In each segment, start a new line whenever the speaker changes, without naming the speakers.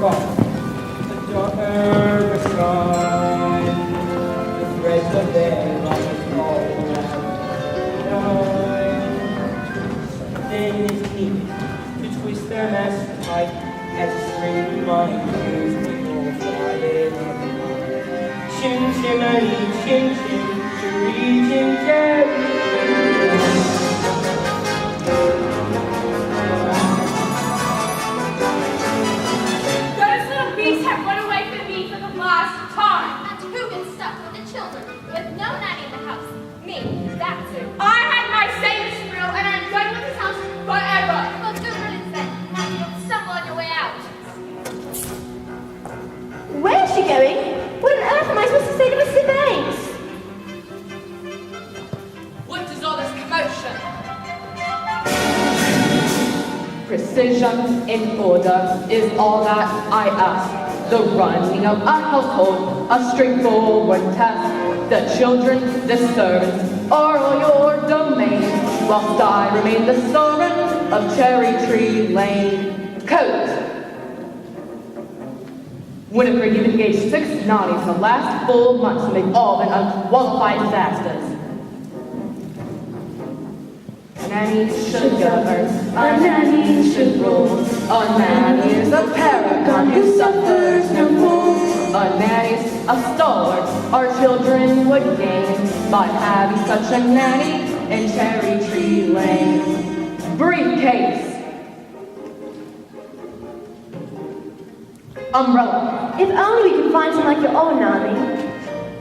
box, the daughter beside, the threads of their life all around. Then it is neat to twist their master tight as a string reminders people fly in. Chim chimney, chim chim, chiree chim cherry.
Those little beasts have run away from me for the last time.
And who gets stuck with the children with no nanny in the house? Me, that's who.
I had my say in this thrill, and I'm done with this house forever.
Well, do riddance then. Now you don't stumble on your way out.
Where's she going? What on earth am I supposed to say to Mr. Banks?
What is all this commotion?
Precision in order is all that I ask. The running of a household, a straightforward task. The children, the servants, are all your domain, whilst I remain the sovereign of Cherry Tree Lane. Coat. Winifred, you've engaged 6 naughties in the last full months, and they've all been unqualified disasters. A nanny should govern, a nanny should rule. A nanny is a paragon who suffers no fool. A nanny's a stalwart our children would gain by having such a nanny in Cherry Tree Lane. Briefcase. Umbrella.
If only we could find someone like your own nanny.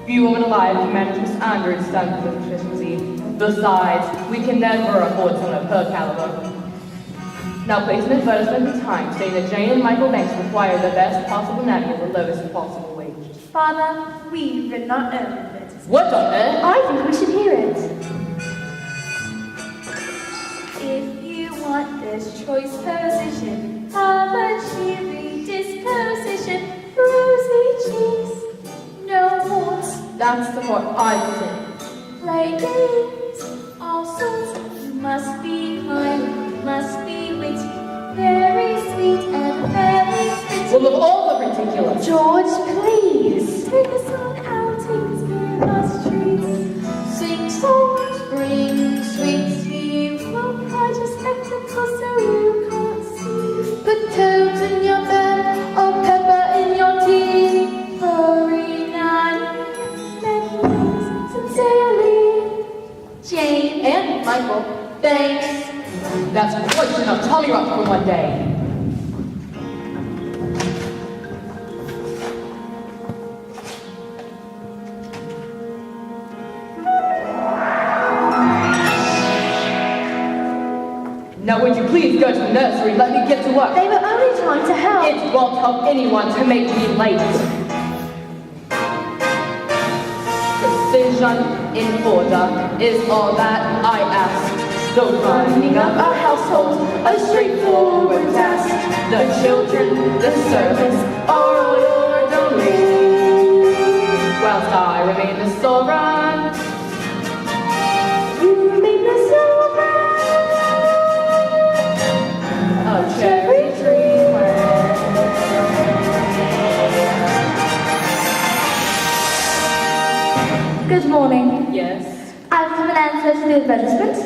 Few women alive can manage Miss Andrew's stunts with efficiency. Besides, we can never afford someone of her caliber. Now place an advertisement in Time stating that Jane and Michael Banks require the best possible nanny at the lowest possible wage.
Father, we've written our own advertisement.
What on earth?
I think we should hear it.
If you want this choice position, have a cheery disposition, rosy cheeks, no warts,
That's the part I think.
play games, all sorts. You must be kind, you must be witty, very sweet and very pretty.
Well, of all the ridiculous.
George, please.
Take us on outings, give us treats, sing songs, bring sweets to you. We'll hide your spectacles so you can't see. Put toads in your bed, or pepper in your tea. Hurry, nanny, many thanks, sincerely, Jane
And Michael.
Banks.
That's quite enough. Tommy up for one day. Now would you please go to the nursery, let me get to work.
They were only trying to help.
It won't help anyone to make me late. Precision in order is all that I ask. The running of a household, a straightforward task. The children, the servants, are all your domain, whilst I remain the sovereign.
You remain the silver.
A cherry tree
Good morning.
Yes.
I've come an answer to the advertisement.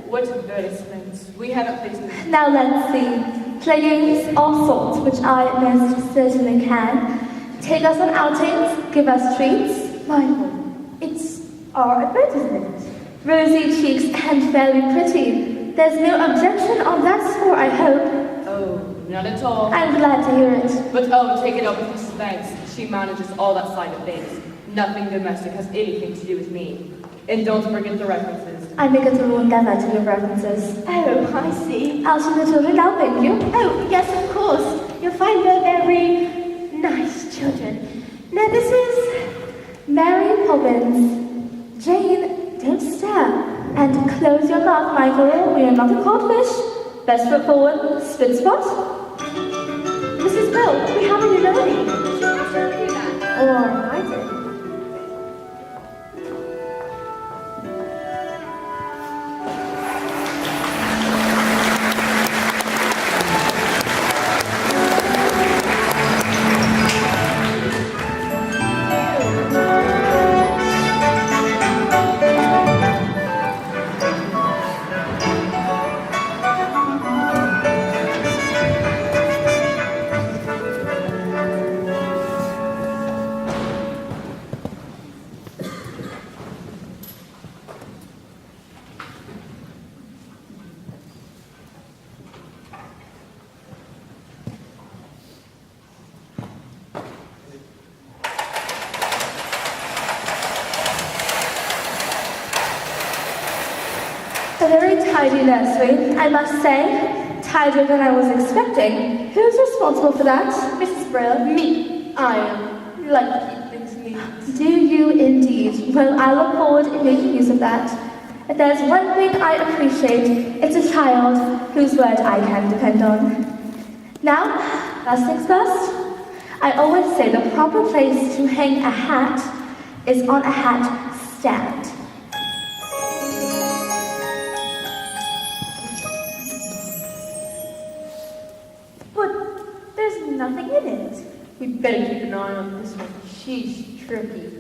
What advertisements? We haven't placed them.
Now let's see. Play games, all sorts, which I most certainly can. Take us on outings, give us treats. Michael, it's our advertisement. Rosy cheeks and very pretty. There's no objection on that score, I hope.
Oh, not at all.
I'm glad to hear it.
But oh, take it up with Mrs. Banks. She manages all that side of things. Nothing domestic has anything to do with me. And don't forget the references.
I make it a rule never to give references. Oh, I see. I'll show the children, I'll thank you. Oh, yes, of course. You'll find they're very nice children. Now, this is Mary Poppins. Jane, don't stare. And close your mouth, Michael. We are not a codfish. Best foot forward, spin spot. Mrs. Bill, we have a new nanny. Or I did. tidy nursery, I must say. Tidier than I was expecting. Who's responsible for that?
Mrs. Brill.
Me. I am. Like to keep things neat.
Do you indeed? Well, I look forward to making use of that. If there's one thing I appreciate, it's a child whose word I can depend on. Now, last things first. I always say the proper place to hang a hat is on a hat stand. But there's nothing in it.
We better keep an eye on this one. She's tricky.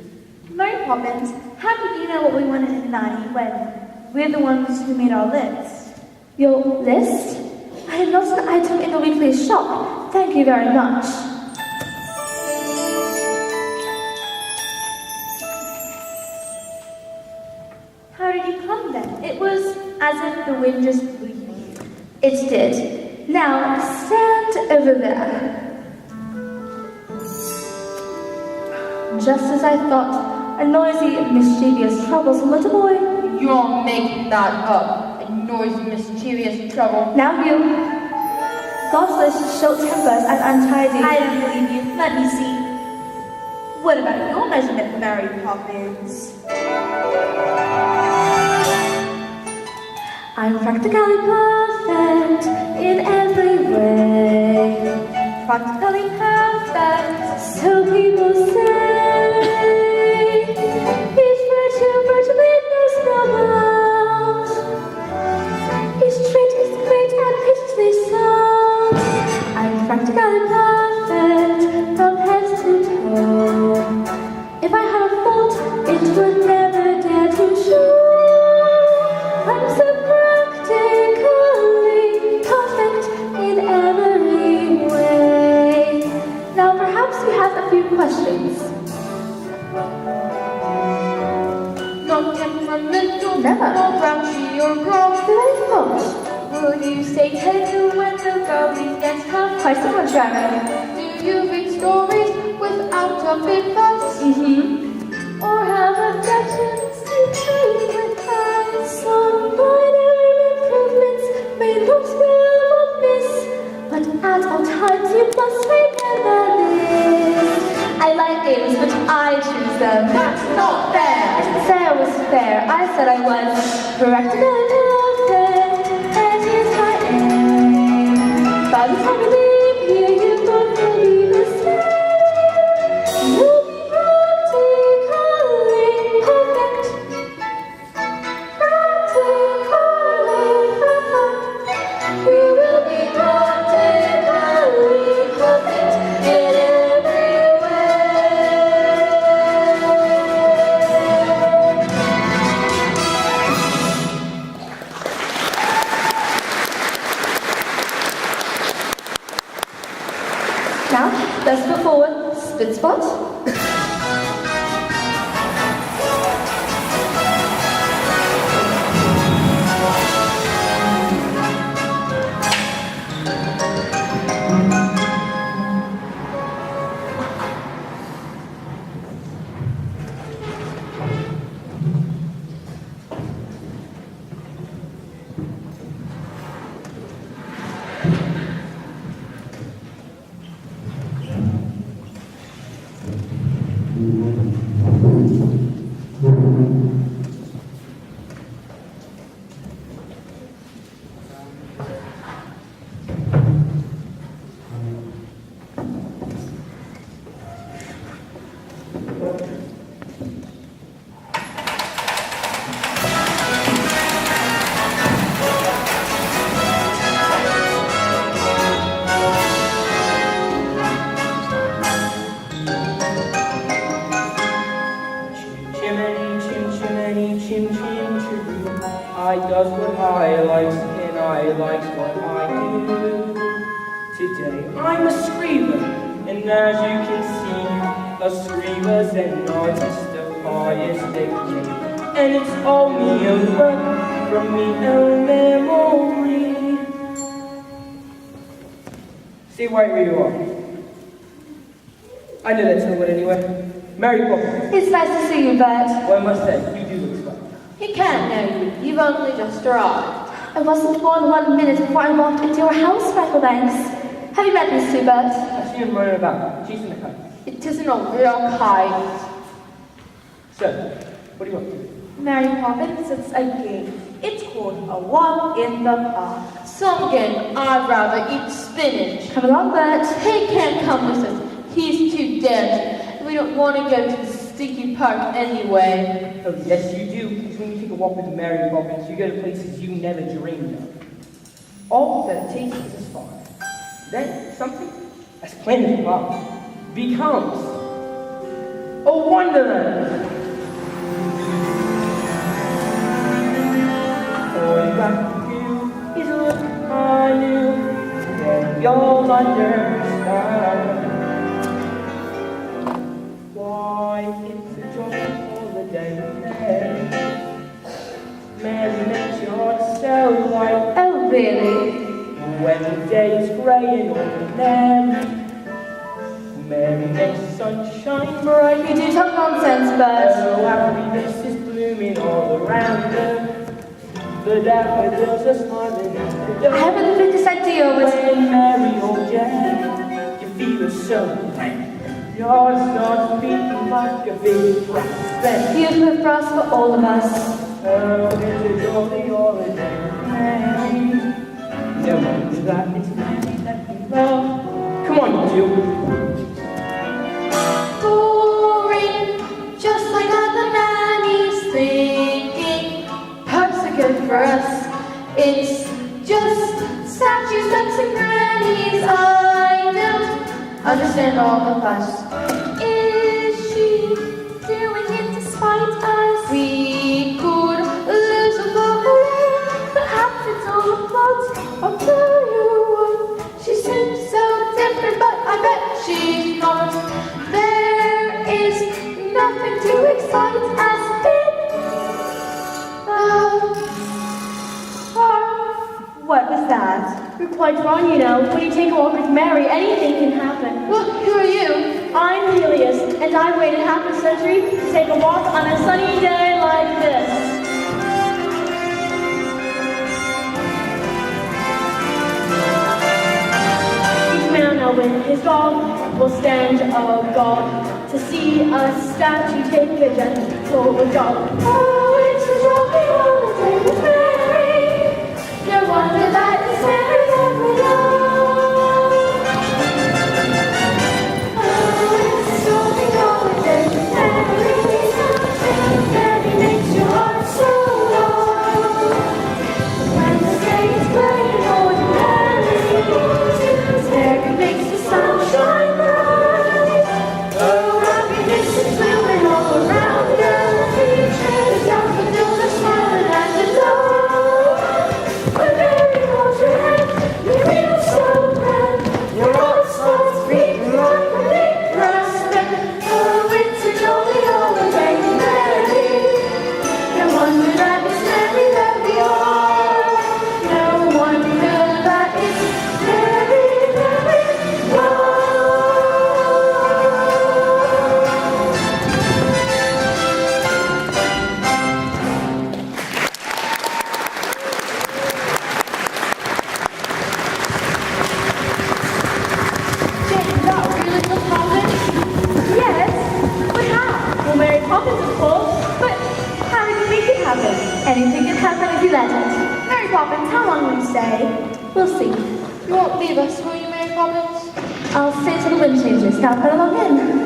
Mary Poppins, how did you know what we wanted in Nanny when we're the ones who made our list? Your list? I am not an item in the weekly shop. Thank you very much. How did you come then? It was as if the wind just blew you. It did. Now stand over there. Just as I thought, a noisy, mischievous, troublesome little boy.
You're making that up. A noisy, mischievous trouble.
Now you. Thoughtless, short-tempered, and untidy.
I don't believe you. Let me see. What about your measurement, Mary Poppins?
I'm practically perfect in every way. Practically perfect, so people say. Each virtually knows no amount. Each trait is great and pitchly sound. I'm practically perfect from head to toe. If I had a fault, it would never dare to show. I'm so practically perfect in every way. Now perhaps you have a few questions.
Not temperamental,
Never.
not grouchy or gruff.
Very much.
Will you stay tender when the going gets tough?
Quite the contrary.
Do you read stories without a big fuss?
Or have objections to trade with us? Some minor improvements may look well amiss, but at all times you must remember this. I like games, but I choose them.
That's not fair.
I didn't say I was fair. I said I was practically perfect, and here's my aim. By the time you leave here, you both will be the same. You'll be practically perfect. Practically perfect. We will be practically perfect in every way. Now, let's go forward. Split spot.
Chim chim chiroo. I does what I likes and I likes what I do. Today I'm a screamer, and as you can see, a screamer's an artist of highest degree. And it's all me a work from me own memory. Stay right where you are. I know that's not what anyway. Mary Poppins.
It's nice to see you, Bert.
Well, I must say, you do look smart.
He can't know you. You've only just arrived.
I wasn't more than 1 minute before I walked into your house, Frecklebanks. Have you met Miss Subert?
What's she worried about? She's in the car.
It isn't a real kite.
So, what do you want?
Mary Poppins, it's a game. It's called a walk in the park.
Some game, I'd rather eat spinach.
Come along, Bert.
He can't come with us. He's too dead. We don't want to go to the stinky park anyway.
Oh, yes, you do. Because when you take a walk with Mary Poppins, you go to places you never dreamed of. All that it takes is a spark. Then something, as plain as pop, becomes a wonderland. All you got to do is look anew, then you'll understand. Why, it's a joy all the day with Mary. Mary makes your heart so white.
Oh, really?
When the day is grey and ordinary, Mary makes the sunshine bright.
You do talk nonsense, Bert.
Oh, happiness is blooming all around her. The daffodils are smiling at the door.
I haven't the 50 cent deal, but
When Mary holds your hand, you feel so bright. Your heart starts beating like a big brass band.
you put for us for all of us.
Oh, it's a jolly holiday with Mary. No wonder that it's Mary that we love. Come on, you two.
Boring, just like other nannies thinking.
Parks are good for us.
It's just statues, ducks, and grannies. I don't
Understand all the fuss.
Is she doing it despite us?
We could lose a hooray.
Perhaps it's all a plot. I'll tell you what. She seems so different, but I bet she's not. There is nothing to excite us in the park.
What was that? You're quite wrong, you know. When you take a walk with Mary, anything can happen.
Well, who are you?
I'm Helios, and I waited half a century to take a walk on a sunny day like this. Each man now with his dog will stand a guard to see a statue take a gentle jog.
Oh, it's a jolly holiday with Mary. No wonder that it's Mary that we love. Oh, it's a jolly holiday with Mary. Mary makes your heart so warm. When the day is gray and ordinary, Mary makes the sunshine bright. Oh, happiness is blooming all around us. The daffodils are smiling at the door. When Mary holds your hand, you feel so grand. Your heart starts beating like a big brass band. Oh, it's a jolly holiday with Mary. No wonder that it's Mary that we are. No wonder that it's Mary that we are.
Jane, that really was Poppins?
Yes, but how? Well, Mary Poppins, of course. But how did you make it happen? Anything can happen if you let it. Mary Poppins, how long will you stay? We'll see.
You won't leave us, will you, Mary Poppins?
I'll stay till the wind changes. Now put along in.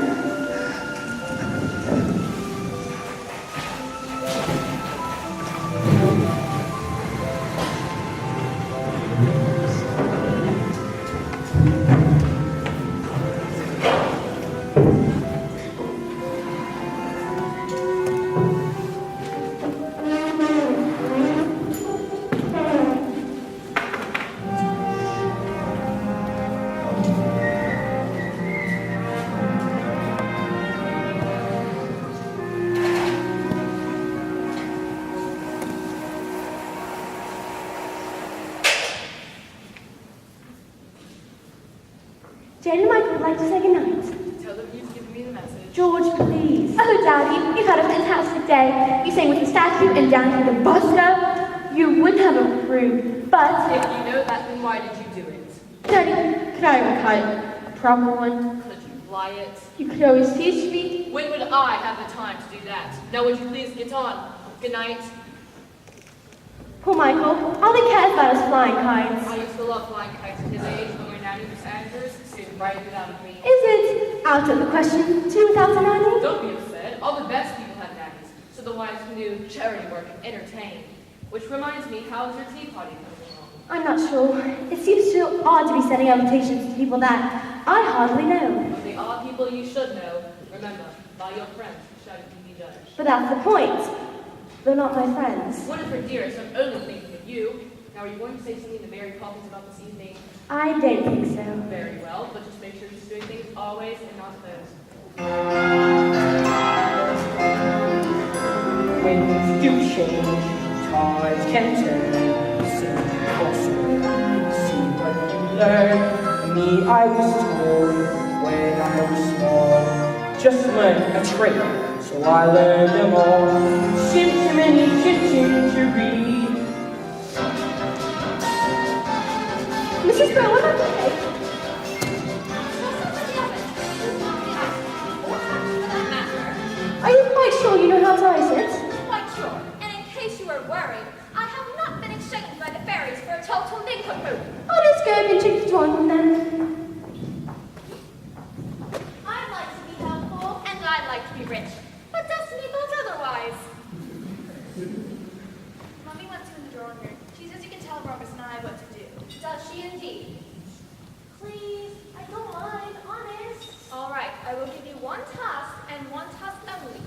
Jane and Michael would like to say goodnight.
Tell them you've given me the message.
George, please. Oh, Daddy, you've had a fantastic day. You sang with the statue and danced with the busker. You would have approved, but...
If you know that, then why did you do it?
Daddy, could I recite a proper one?
Could you fly it?
You could always teach me.
When would I have the time to do that? Now would you please get on? Good night.
Poor Michael, all he cares about is flying kites.
I used to love flying kites at his age, but my nanny, Miss Andrews, soon right it out of me.
Is it out of the question, two without a nanny?
Don't be upset. All the best people have nannies, so the ones who do charity work and entertain. Which reminds me, how's your tea party coming along?
I'm not sure. It seems so odd to be sending invitations to people that I hardly know.
But they are people you should know. Remember, by your friends shall you be judged.
But that's the point. They're not my friends.
Wonderful dearest, I'm only thinking of you. Now, are you going to say something to Mary Poppins about this evening?
I don't think so.
Very well, but just make sure she's doing things always and not opposed.
Winds do change, tides can turn, so possible. See what you learn. Me, I was told when I was small, just learn a trick, so I learned them all. Chimney, gingery.
Mrs. Brown, I'm okay. Are you quite sure you know how to ice it?
Quite sure. And in case you were worried, I have not been exchanged by the fairies for a total nincompoop.
I'll just go and drink the drawing room then.
I'd like to be helpful, and I'd like to be rich. But destiny thought otherwise. Mommy went to the drawing room. She says you can tell Robert and I what to do. Does she indeed? Please, I don't mind, honest. All right, I will give you one task and one task only.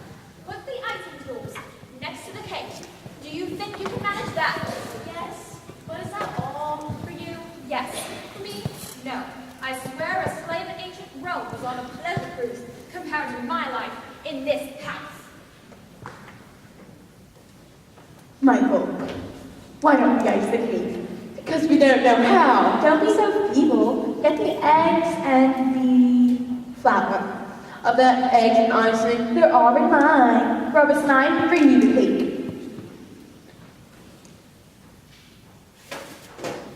Put the item tools next to the cake. Do you think you can manage that? Yes. But is that all for you? Yes. For me? No. I swear a slave in ancient Rome was on a pleasure cruise compared to my life in this house.
Michael, why don't we ice the cake? Because we don't know how. Don't be so feeble. Get the eggs and the flour. Of the eggs and icing, they're all in mine. Robert and I bring you the cake.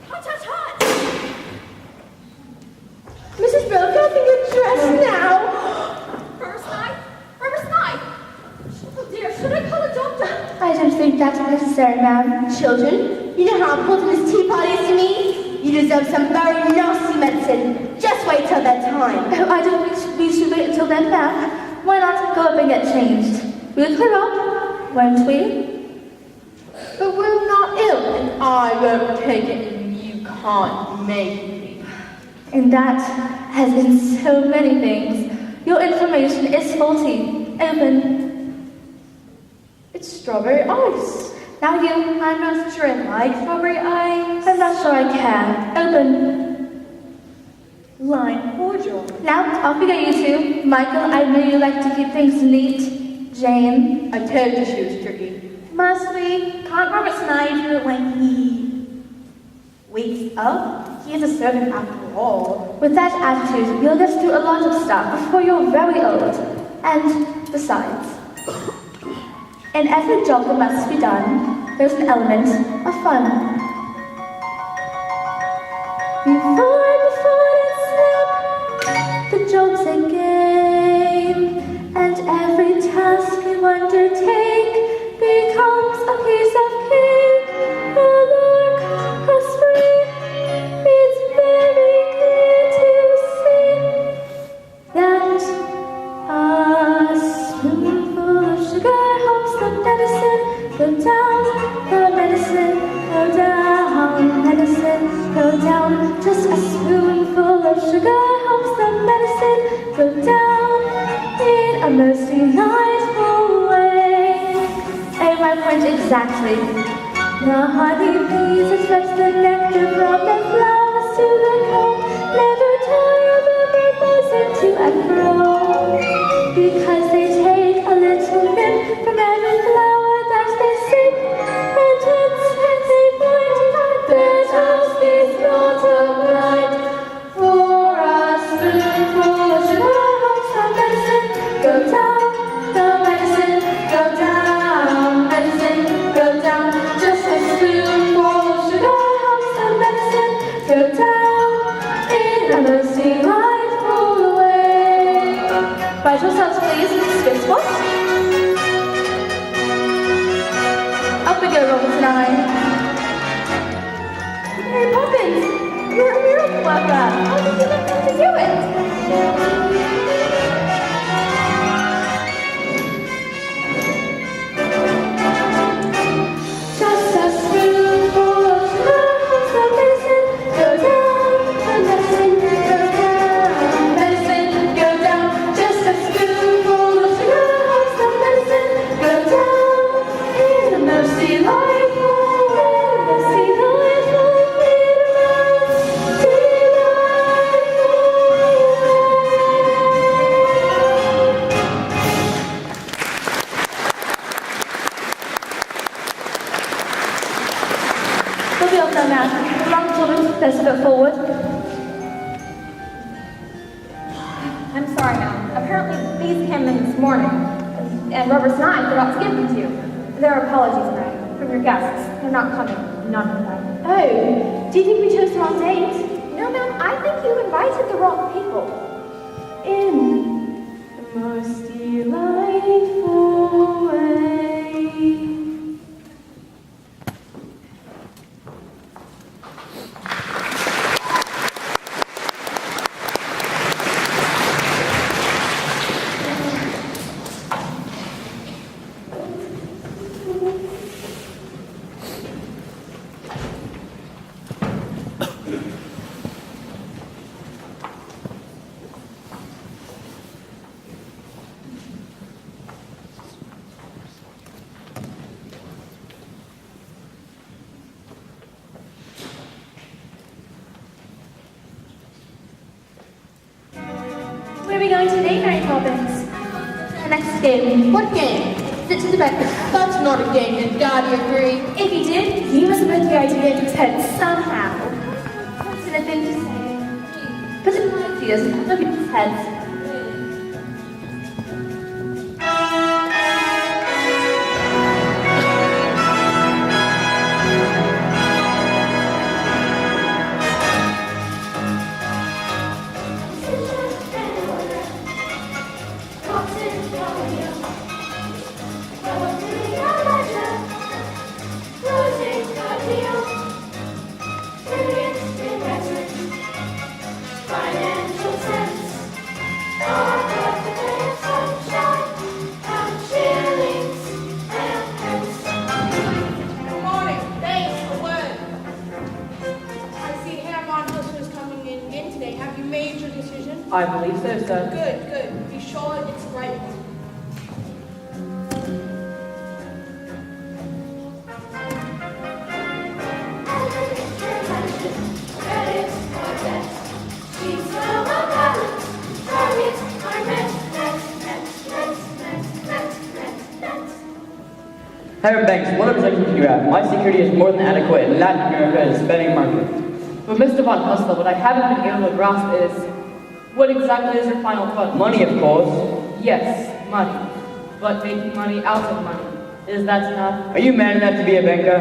Hot, hot, hot!
Mrs. Bill, can I think you're dressed now?
First night? First night? Oh dear, should I call a doctor?
I don't think that's necessary, ma'am. Children, you know how important this tea party is to me? You deserve some very nasty medicine. Just wait till that time. Oh, I don't think we should wait until then, ma'am. Why not go up and get changed? We'll clear up, won't we? But we're not ill, and I won't take it, and you can't make me. And that, as in so many things, your information is faulty. Open. It's strawberry ice. Now you, I'm not sure I like strawberry ice. I'm not sure I can. Open. Lime cordial. Now, off we go, you two. Michael, I know you like to keep things neat. Jane. I told you she was tricky. Must we? Can't Robert Snyder do it when he wakes up? He is a servant after all. With that attitude, you'll live through a lot of stuff before you're very old. And besides, in every job that must be done, there's an element of fun. Before it's the job's a game, and every task you undertake becomes a piece of cake. A lark, a spring, it's very clear to see that a spoonful of sugar helps the medicine go down, the medicine go down, medicine go down. Just a spoonful of sugar helps the medicine go down in a most delightful way. And my point exactly. The honey bees express the nectar from the flowers to the comb, never tire of buzzing to and fro, because they take a little nip from every flower that they sing, and hence they find that house is not a blind. For a spoonful of sugar helps the medicine go down, the medicine go down, medicine go down. Just a spoon. forward.
I'm sorry, ma'am. Apparently these came in this morning, and Roberts and I forgot to give them to you. There are apologies, ma'am, from your guests. They're not coming. None of them.
Oh, do you think we chose the wrong date?
No, ma'am, I think you invited the wrong people.
In the most delightful way. Where are we going today, Mary Poppins? The next game.
What game? Sit to the back. That's not a game, and God, you agree.
If he did, he must have put the idea into his head somehow. What's the thing to say? Put it in my ideas and look at his head.
I believe so, sir.
Good, good. Be sure it's the right one.
Herr Banks, what objections do you have? My security is more than adequate in Latin America and Hispanic market.
But Mr. Von Hustler, what I haven't been able to grasp is, what exactly is your final thought?
Money, of course.
Yes, money. But making money out of money. Is that enough?
Are you man enough to be a banker?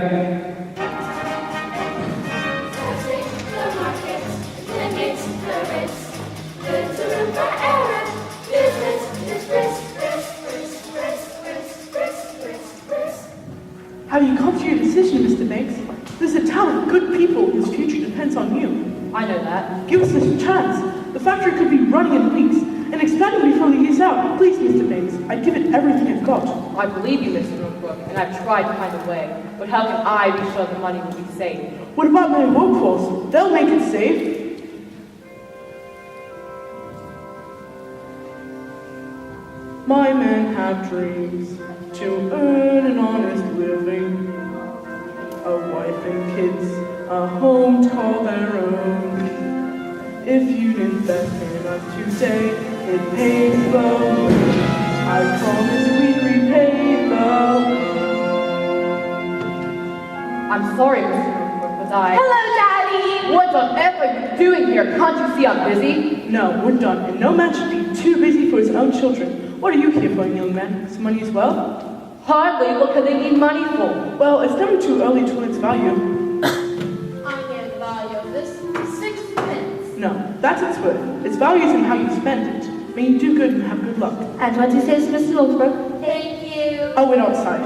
Have you come to your decision, Mr. Banks? There's a town of good people whose future depends on you.
I know that.
Give us a chance. The factory could be running in weeks and expanding before the year's out. Please, Mr. Banks, I'd give it everything I've got.
I believe you, Mr. Northbrook, and I've tried to find a way. But how can I be sure the money will be safe?
What about my workforce? They'll make it safe. My men have dreams to earn an honest living, a wife and kids, a home to call their own. If you'd invest in us today, it pays the way. I promise we'd repay the loan.
I'm sorry, Mr. Northbrook, but
Hello, Daddy!
What on earth are you doing here? Can't you see I'm busy?
No, we're done, and no man should be too busy for his own children. What are you here for, young man? Some money as well?
Hardly. What could they need money for?
Well, it's never too early to learn its value.
I know the value of this. 6 pence.
No, that's its worth. Its value is in how you spend it. May you do good and have good luck.
And what he says, Mr. Northbrook?
Thank you.
I'll wait outside.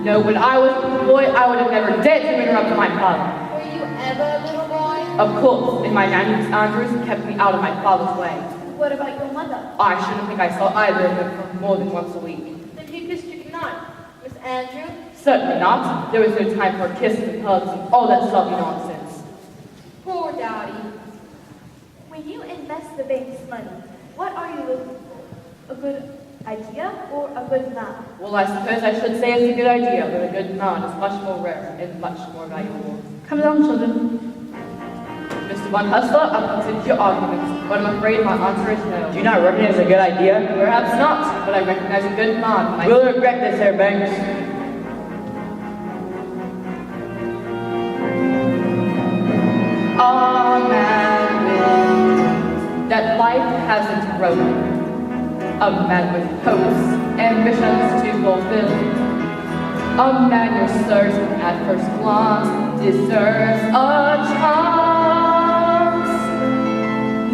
No, when I was a little boy, I would have never dared to interrupt my father.
Were you ever a little boy?
Of course, and my nanny, Miss Andrews, kept me out of my father's way.
What about your mother?
I shouldn't think I saw either of them for more than once a week.
Then who kissed your goodnight? Miss Andrew?
Certainly not. There was no time for kisses and hugs and all that sloppy nonsense.
Poor Daddy.
When you invest the bank's money, what are you looking for? A good idea or a good man?
Well, I suppose I should say it's a good idea, but a good man is much more rare and much more valuable.
Come along, children.
Mr. Von Hustler, I'll consider your arguments, but I'm afraid my answer is no.
Do you not recognize a good idea?
Perhaps not, but I recognize a good man when I
We'll regret this, Herr Banks.
A man with that life hasn't broken. A man with hopes, ambitions to fulfill. A man your certain at first glance deserves a chance.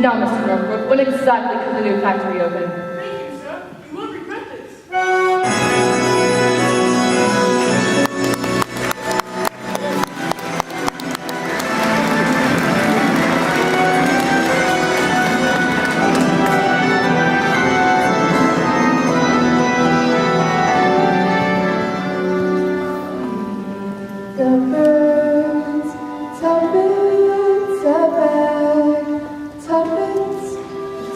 Now, Mr. Northbrook, when exactly could the new factory open?
Thank you, sir. You won't regret this.
The birds, tuppence a bag, tuppence,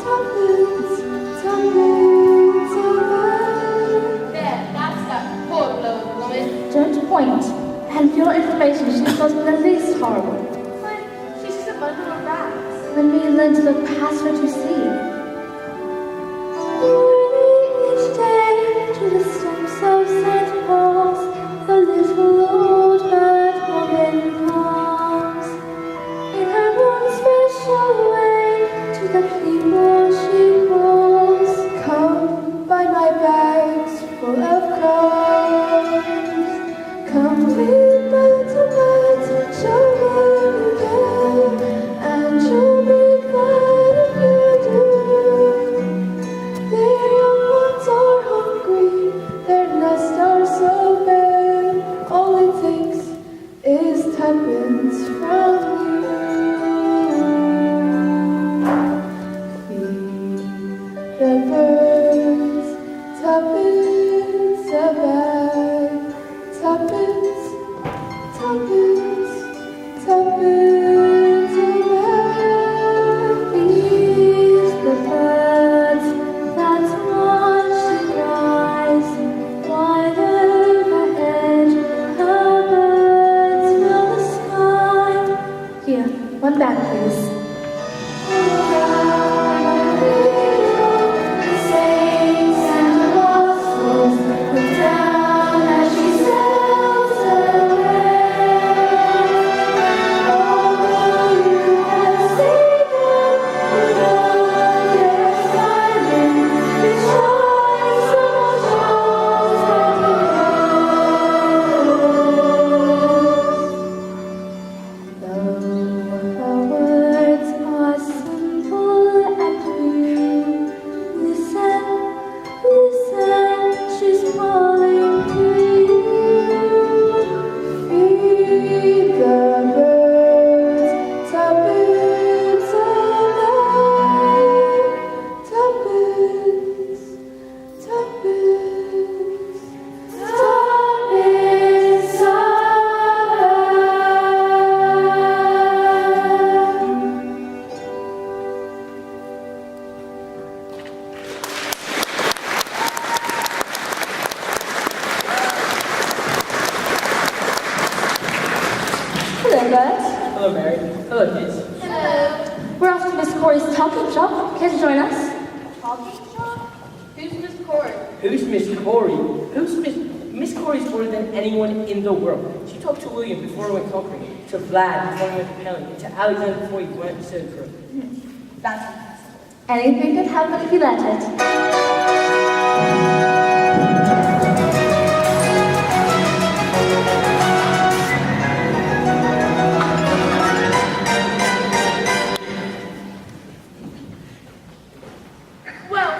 tuppence, tuppence a bag.
There, that's that poor little woman.
Don't point. And for your information, she's not in the least horrible.
But she's just a bundle of rags.
When we learn to look past what you see.
Each day to the steps of St. Paul's, the little old herd woman comes. In her own special way, to the people she calls. Come, buy my bags full of crumbs. Come, please, but show them you can, and you'll be glad if you do. Their young ones are hungry, their nests are so bare. All it takes is tuppence from you. Feed the birds, tuppence a bag, tuppence, tuppence, tuppence a bag.
Feed the birds, that's what she cries. Wide overhead, her birds fill the sky. Here, one bag, please.
Her words are simple and clear. Listen, listen, she's calling to you. Feed the birds, tuppence a bag, tuppence, tuppence, tuppence a bag.
Hello, birds.
Hello, Mary. Hello, kids.
Hello.
We're off to Miss Corey's talking shop. Care to join us?
Talking shop? Who's Miss Corey?
Who's Miss Corey? Who's Miss Corey's older than anyone in the world. She talked to William before he went conquering, to Vlad before he went to Pelling, and to Alexander before he went to Crook.
That's impossible.
Anything could happen if you let it.
Well,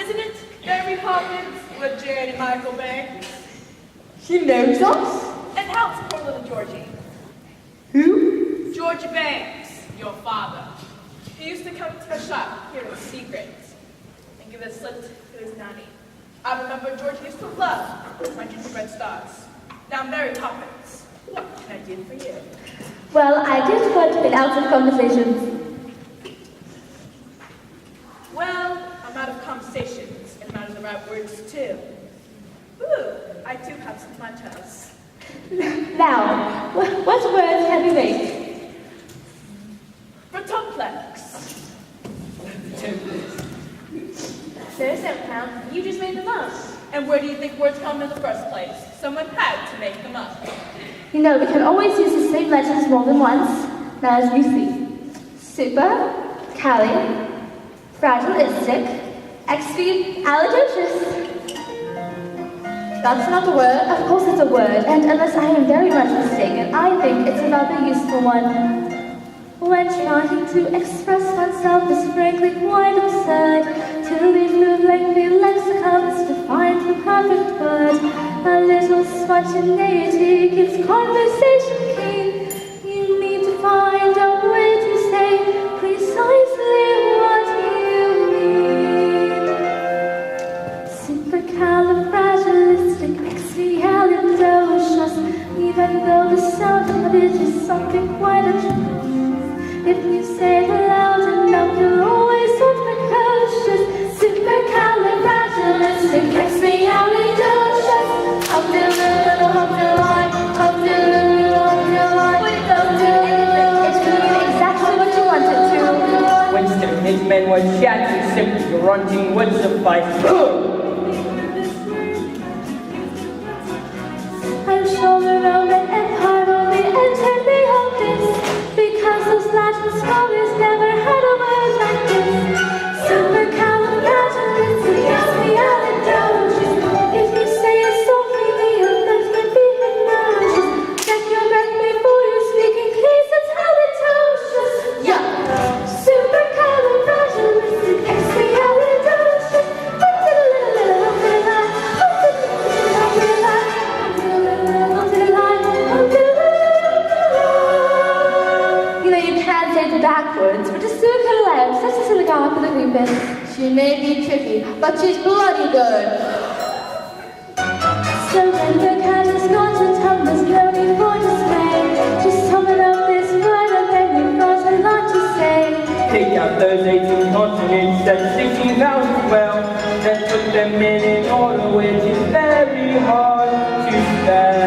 isn't it Mary Poppins with Jane and Michael Banks?
She knows us?
And how's poor little Georgie?
Who?
Georgie Banks, your father. He used to come to the shop here in secret and give a slip to his nanny. I remember Georgie used to love my gingerbread stars. Now, Mary Poppins, what can I do for you?
Well, I did want to get out of conversations.
Well, I'm out of conversations, and I'm out of the right words, too. Ooh, I do have some plantas.
Now, what words have you made?
Retoplex.
Those don't count. You just made them up.
And where do you think words come in the first place? Someone had to make them up.
You know, we can always use the same letters more than once. Now, as you see, super, cali, fragilistic, expialidocious. That's not the word. Of course it's a word, and unless I am very much mistaken, I think it's a rather useful one. When trying to express oneself is frankly quite absurd, to read through lengthy lexicons to find the perfect word. A little spontaneity keeps conversation keen. You need to find a way to say precisely what you mean. Supercalifragilisticexpialidocious, even though the sound of it is something quite atrocious. If you say it loud enough, you're always so precocious. Supercalifragilisticexpialidocious. Up the line, up the line, up the line. It's doing exactly what you want it to.
Winston, his men were chatting, simply grunting would suffice.
I'm sure the Roman Empire only entered the office because those Latin scholars never had a word like this. Supercalifragilisticexpialidocious. If you say it softly, the effect might be hypnosis. Check your breath before you speak in case it's halitosis. Yeah. Supercalifragilisticexpialidocious. You know, you can't say it backwards, but just do it kind of loud. Such a silly guy for the creeping. She may be tricky, but she's bloody good. So when the cat is gone to town, there's no need for dismay. Just summon up this word and then you've got a lot to say.
Take out those 18 consonants and 16 vowels as well, then put them in order, which is very hard to spell.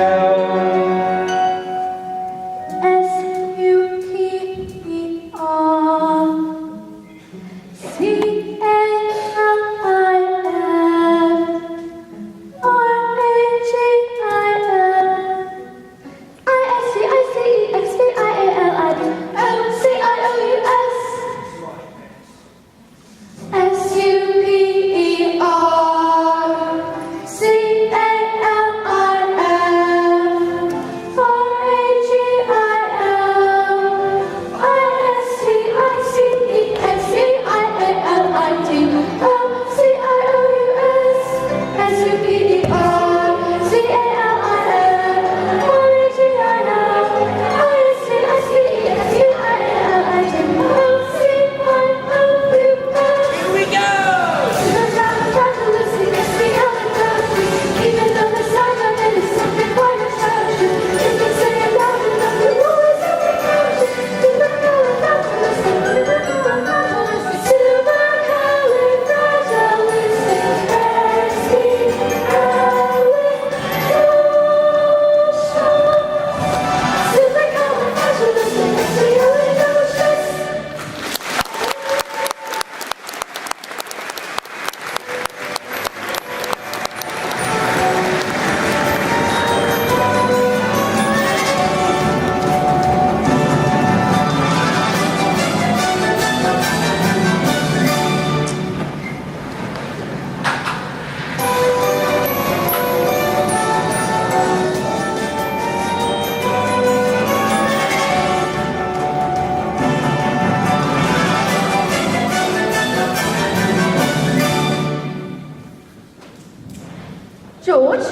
George,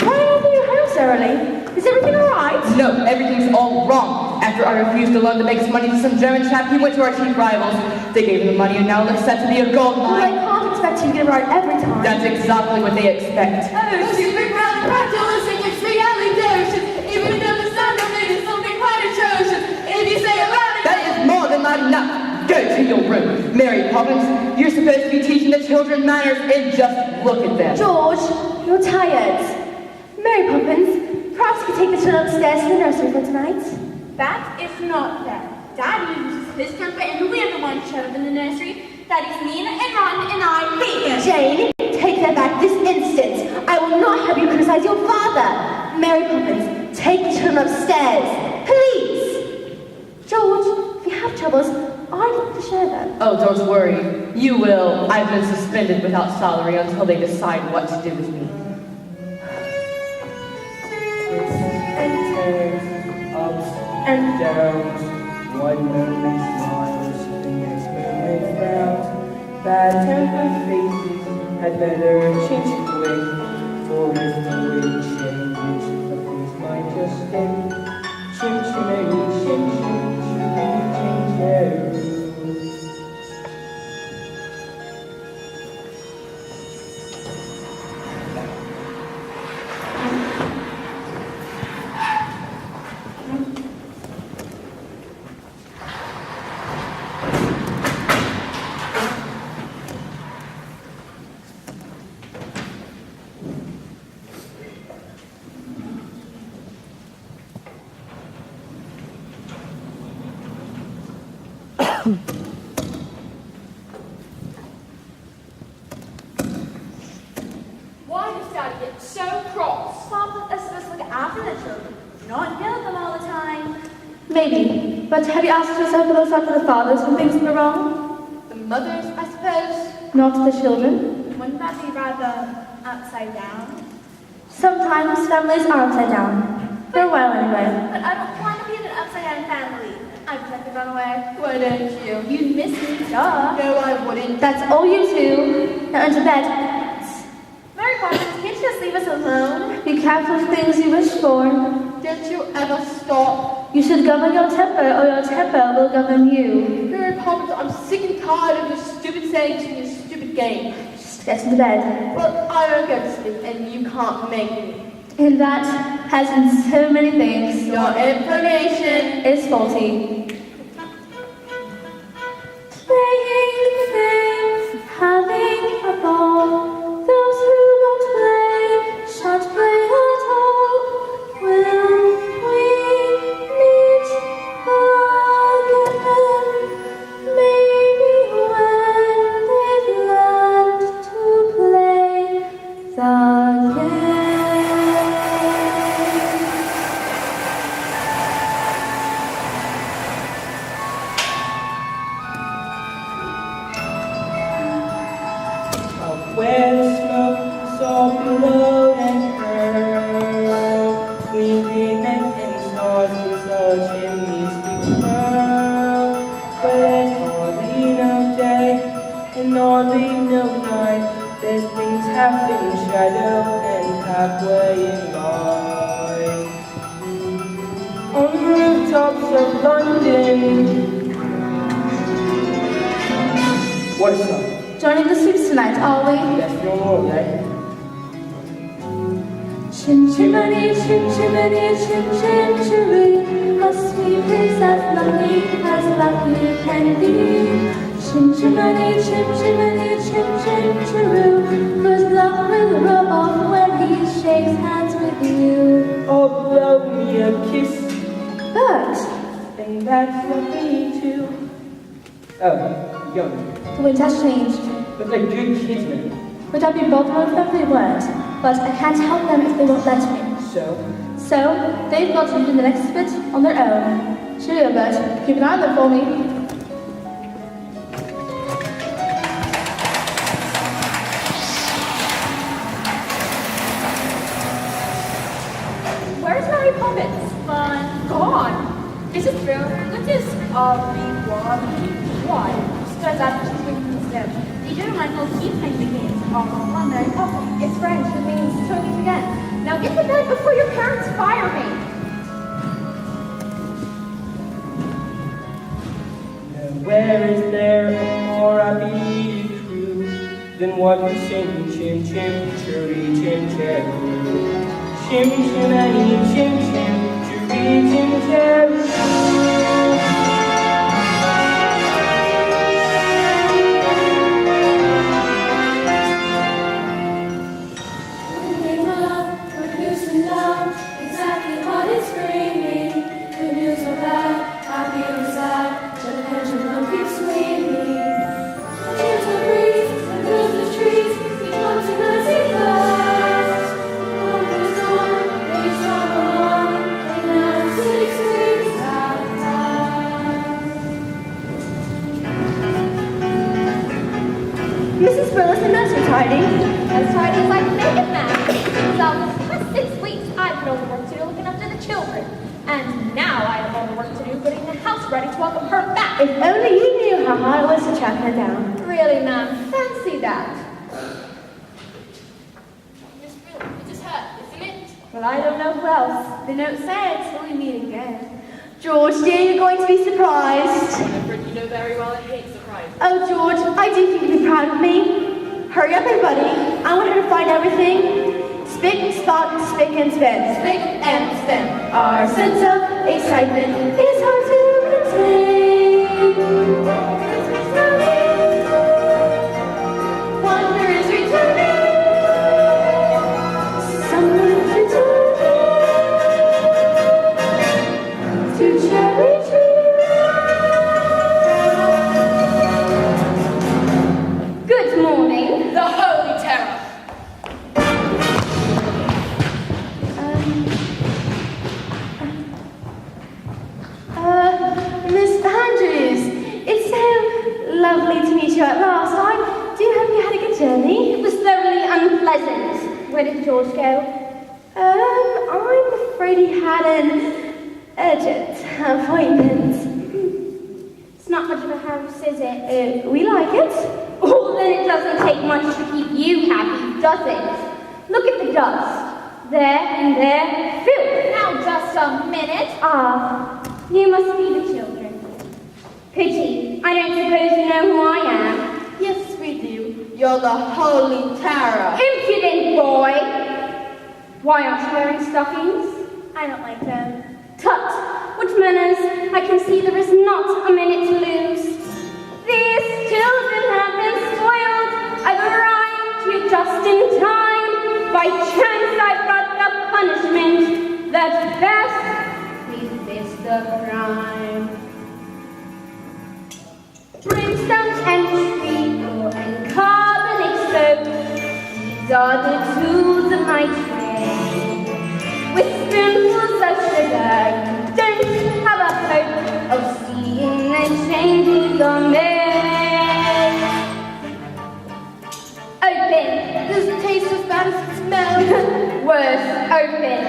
why are you leaving your house early? Is everything alright?
No, everything's all wrong. After I refused to loan the bank's money to some German chap, he went to our cheap rivals. They gave him the money and now it looks set to be a gold
Well, I
mine.
can't expect you to get it right every time.
That's exactly what they expect.
Oh, supercalifragilisticexpialidocious. Even though the sound of it is something quite atrocious. If you say it loud
That is more than loud enough. Go to your room. Mary Poppins, you're supposed to be teaching the children manners and just look at them.
George, you're tired. Mary Poppins, perhaps you could take the children upstairs to the nursery for tonight.
That is not fair. Dad loses his temper and we're the ones shut up in the nursery. Daddy's mean and rotten and I hate him.
Jane, take that back this instant. I will not have you criticize your father. Mary Poppins, take the children upstairs. Please. George. troubles, I'd like to share them.
Oh, don't worry. You will. I've been suspended without salary until they decide what to do with me.
And turns, ups and downs. One moment smiles, the next moment frowns. Bad tempered faces had better change quick, for if the wind changes, the face might just stick. Chim chimney, chim chim, chim chim.
Why does Daddy get so cross?
Papa is supposed to look after the children, not yell at them all the time.
Maybe, but have you asked yourself if those are for the fathers when things go wrong?
The mothers, I suppose.
Not the children.
Wouldn't that be rather upside down?
Sometimes families are upside down. For a while anyway.
But I don't want to be in an upside down family. I'd like to run away.
Why don't you?
You'd miss me, duh.
No, I wouldn't.
That's all you two. Now into bed.
Mary Poppins, can't you just leave us alone?
Be careful of things you wish for.
Don't you ever stop.
You should govern your temper, or your temper will govern you.
Mary Poppins, I'm sick and tired of your stupid sayings and your stupid game.
Just get into bed.
Well, I won't go to sleep, and you can't make me.
And that has in so many things.
Your information
Is faulty. Playing, having a ball. Those who won't play, shan't play at all. Will we meet again? Maybe when they've learned to play the game.
Where the smoke is all below and curl, between pavement and stars with the chimneys we curl. But there's hardly no day and hardly no night. There's things half in shadow and halfway in light. On the rooftops of London. What is up?
Joining the sweeps tonight, are we?
That's your word, eh?
Chim chimney, chim chimney, chim chim chiree. A sweep is as lucky can be. Chim chimney, chim chimney, chim chim chiroo. Good luck will rub off when he shakes hands with you.
Oh, blow me a kiss,
But
and that's for me too. Oh, young.
the wind has changed.
But they're good kids, man.
Would I be bothered if they weren't? But I can't help them if they won't let me. So they've got to do the next bit on their own. Cheerio, Bert. Keep an eye on them for me.
Where's Mary Poppins? Gone. Is it true? What is everyone? Why?
Because after she's been from the step, teacher Michael keep playing the games all on Mary Poppins. It's French, which means to meet again.
Now get to bed before your parents fire me.
Where is there a more happy crew than what we sing? Chim chim, chiree, chim chiroo. Chim chimney, chim chim, chiree, chim chiroo.
Exactly what it's bringing. Good news or bad, happy or sad, the pendulum keeps swinging. The gentle breeze, the fills the trees, we come to nothing last. Hope is on, days strong along, and now 6 weeks
Mrs. Willis, the nursery tidy.
As tidy as I can make it, ma'am. So, for the past 6 weeks, I've had all the work to do looking after the children. And now I have all the work to do getting the house ready to welcome her back.
If only you knew how hard it was to track her down.
Really, ma'am, fancy that.
Miss Bill, it is her, isn't it?
Well, I don't know who else. The note said, till we meet again.
George, dear, you're going to be surprised.
Whatever, you know very well I hate surprises.
Oh, George, I do think you'll be proud of me. Hurry up, everybody. I want her to find everything. Spick and spot, spick and span. Spick and span. Our sense of excitement is hard to contain. Christmas coming. Wonder is returning. Someone's returning to Cherry Tree.
Good morning.
The Holy Terror.
Miss Andrews, it's so lovely to meet you at last. I do hope you had a good journey.
It was thoroughly unpleasant. Where did George go?
I'm afraid he had an urgent appointment.
It's not much of a house, is it?
We like it.
Oh, then it doesn't take much to keep you happy, does it? Look at the dust. There and there. Phew! Now just a minute.
Ah,
You must be the children. Pity. I don't suppose you know who I am.
Yes, we do. You're the Holy Terror.
Impudent boy! Why aren't you wearing stockings?
I don't like them.
Tut! What manners! I can see there is not a minute to lose. These children have been spoiled. I've arrived here just in time. By chance I've got the punishment that's best. Resist the crime. Brimstone and treacle and carbonic soap. These are the tools of my trade. With spoonfuls of sugar, you don't have a hope of seeing the changes you're made. Open.
Does it taste as bad as it smells?
Worse, open.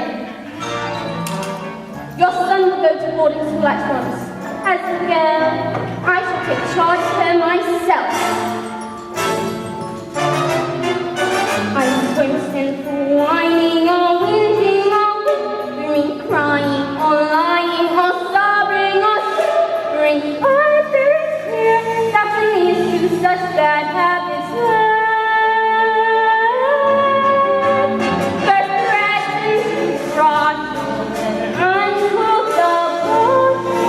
Your son will go to boarding school at once. As for the girl, I shall take charge of her myself. I'm going to stand for whining or whinging or whimpering, crying or lying or sobbing or shivering. I think here that an issue such bad habits learn. First threatens to draw children uncooked abortion.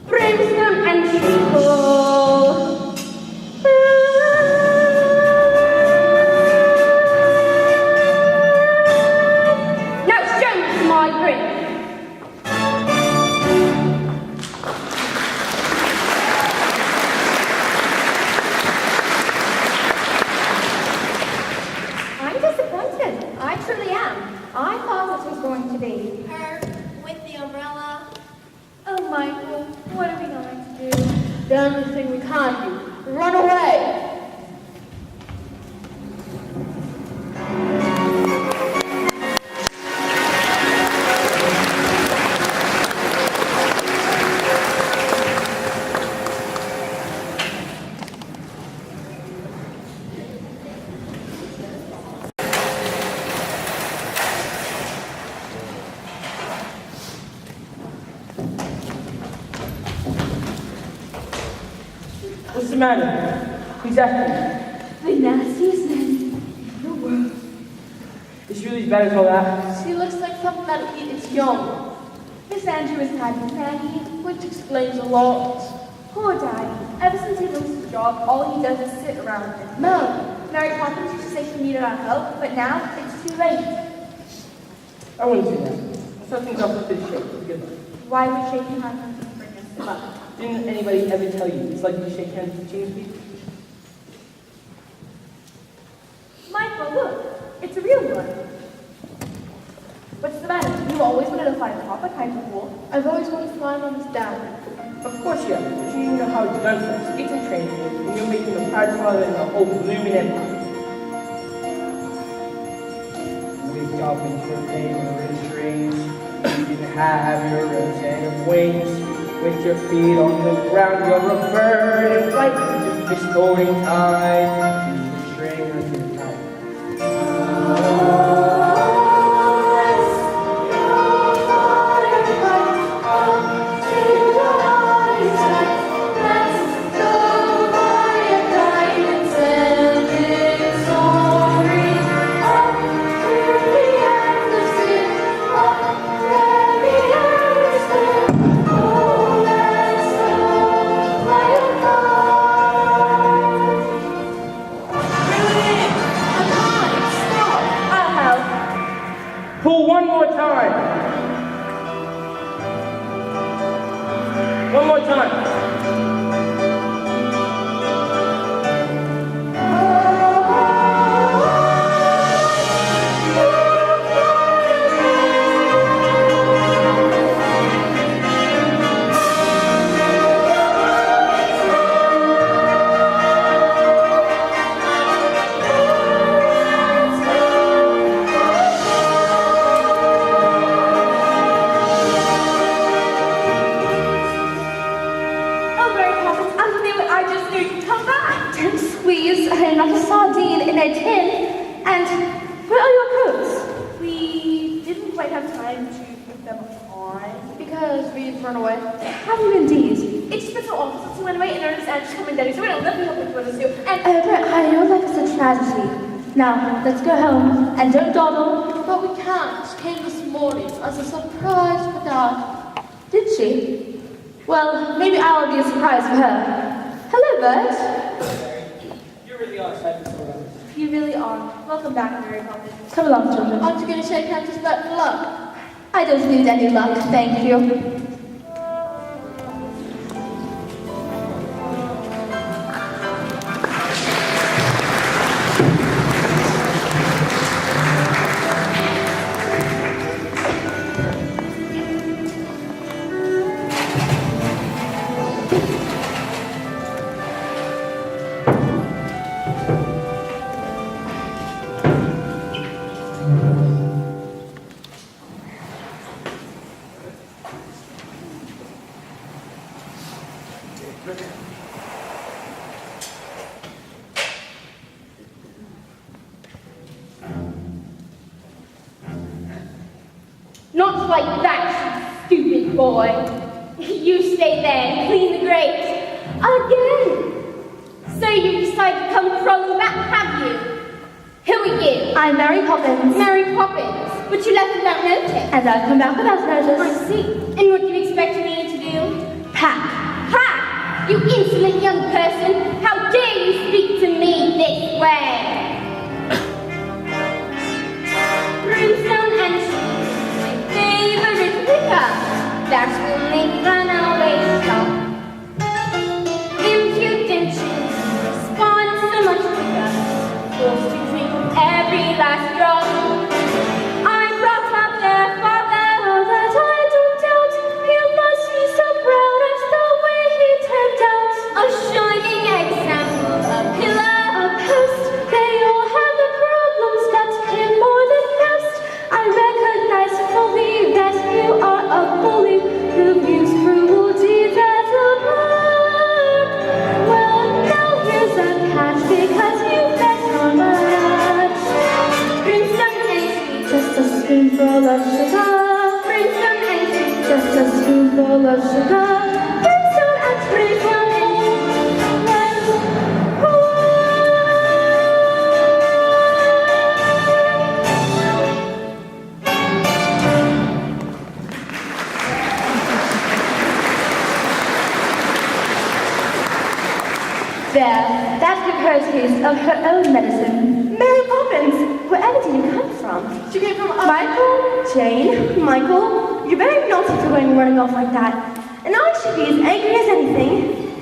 Brimstone and treacle. Now show me my grin. I'm disappointed. I truly am. I thought this was going to be.
Her with the umbrella.
Oh, Michael, what are we going to do? The only thing we can't do. Run away.
What's the matter? Who's after
The nastiest man in the world.
you? Is she really as bad as all that?
She looks like something that'll eat its young.
Miss Andrew is Daddy's nanny.
Which explains a lot.
Poor Daddy. Ever since he lost his job, all he does is sit around and
Mel,
Mary Poppins used to say she needed our help, but now it's too late.
I wouldn't do that. I saw things off with this shape. Good luck.
Why would shaking hands bring us to luck?
Didn't anybody ever tell you it's like you shake hands with James people?
Michael, look, it's a real one. What's the matter? You always wanted to fly a proper kind of war.
I've always wanted to fly on his dad.
Of course you have, but you know how it's done first. It's a training, and you're making the proud father in the whole blooming empire. Wake up into your favorite dreams. You can have your roseate wings. With your feet on the ground, you're a bird in flight. Just holding tight to the string of your kite. Pull one more time. One more time.
I'm like a sardine in a tin. And where are your coats?
We didn't quite have time to put them on.
Because we've run away.
Have you indeed?
It's just been so awful since we went away and Ernest and she's coming down. So we don't let me help with what to do. And
But your life is a tragedy. Now, let's go home and don't dawdle.
But we can't. She came this morning as a surprise for Dad.
Did she? Well, maybe I'll be a surprise for her. Hello, Bert.
You really are excited for us.
you really are. Welcome back, Mary Poppins.
Come along, children.
Aren't you going to shake hands just about luck?
I don't need any luck, thank you. Not like that, you stupid boy. You stay there and clean the grate. Again. So you decided to come crawling back, have you? Who are you?
I'm Mary Poppins.
Mary Poppins. But you left without notice.
And I've come back without notice.
I see. And what do you expect me to do?
Pack.
Ha! You insolent young person! How dare you speak to me this way? Brimstone and cheese, my favorite liquor. That will make runaway stop. Impudent cheese, respond so much quicker. Forced to drink every last drop. I brought up their father, that I don't doubt. You must be so proud of the way he turned out. A shining example, a pillar, a post. They all have the problems, but him more than most. I recognize fully that you are a bully who views cruelty as a bug. Well, now here's a catch because you bet how much. Brimstone and sweet, just a spoonful of sugar. Brimstone and sweet, just a spoonful of sugar. Brimstone and sprinkle. There, that's the courtesies of her own medicine.
Mary Poppins, wherever did you come from?
She came from
Michael, Jane, Michael, you're very naughty for going running off like that. And I should be as angry as anything